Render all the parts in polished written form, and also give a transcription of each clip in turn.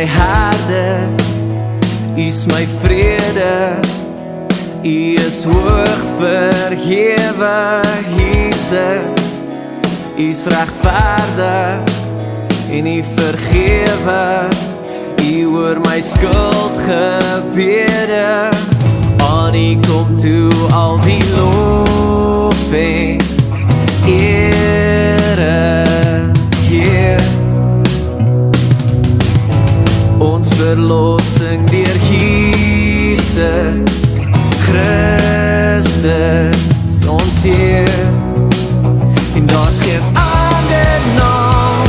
my herder, U's my vrede, U is hoog vergewe, Jesus. U's regverdig en U vergewe, U hoor my skuldgebede. Aan U kom toe al die lof en ere, Heer. Ons verlossing deur Jesus Christus, ons Heer. En daar's geen ander naam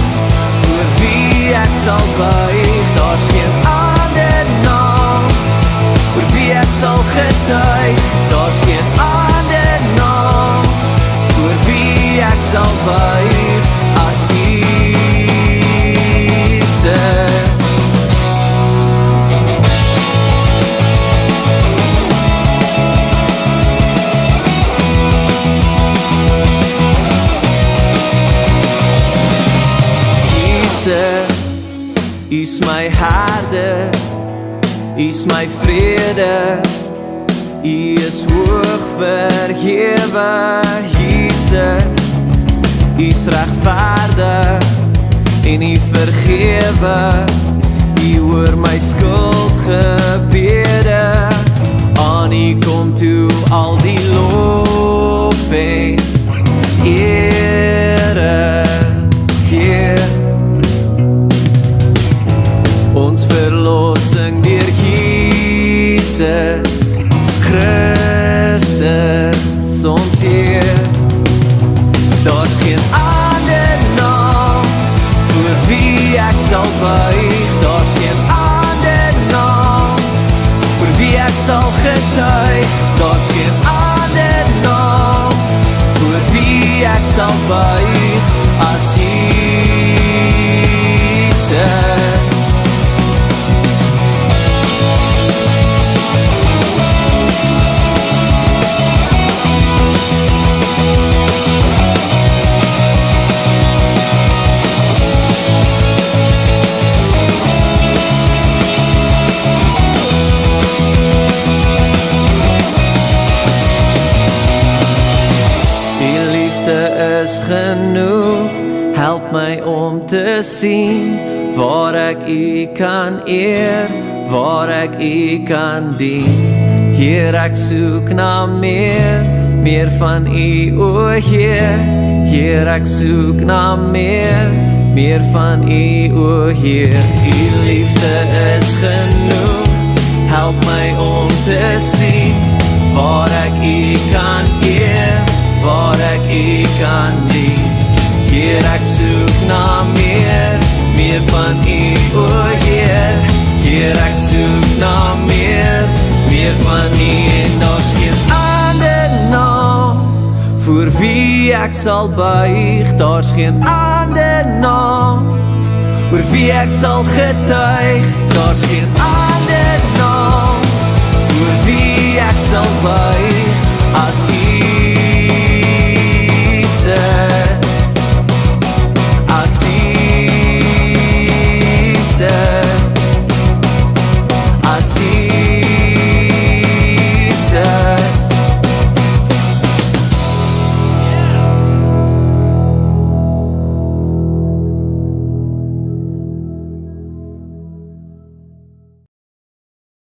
voor wie ek sal buig, daar's geen ander naam voor wie ek sal getuig, daar's geen ander naam voor wie ek sal buig as Jesus. U's my herder, U's my vrede, U is hoog vergewe, Jesus. U's regverdig en U vergewe, U hoor my skuldgebede. Aan U kom toe al die lof en ere, Heer. Ons verlossing deur Jesus Christus, ons Heer. Daar's geen ander naam voor wie ek sal buig, daar's geen ander naam voor wie ek sal getuig, daar's geen ander naam voor wie ek sal buig as Jesus. Is genoeg, help my om te sien waar ek U kan eer, waar ek U kan dien. Heer, ek soek na meer van U, o Heer. Heer, ek soek na meer van U, o Heer. U liefde is genoeg, help my om te sien waar ek U kan eer, waar ek U kan dien. Heer, ek soek na meer van U, o Heer. Heer, ek soek na meer van U. En daar's geen ander naam voor wie ek sal buig, daar's geen ander naam voor wie ek sal getuig, daar's geen ander naam voor wie ek sal buig as U.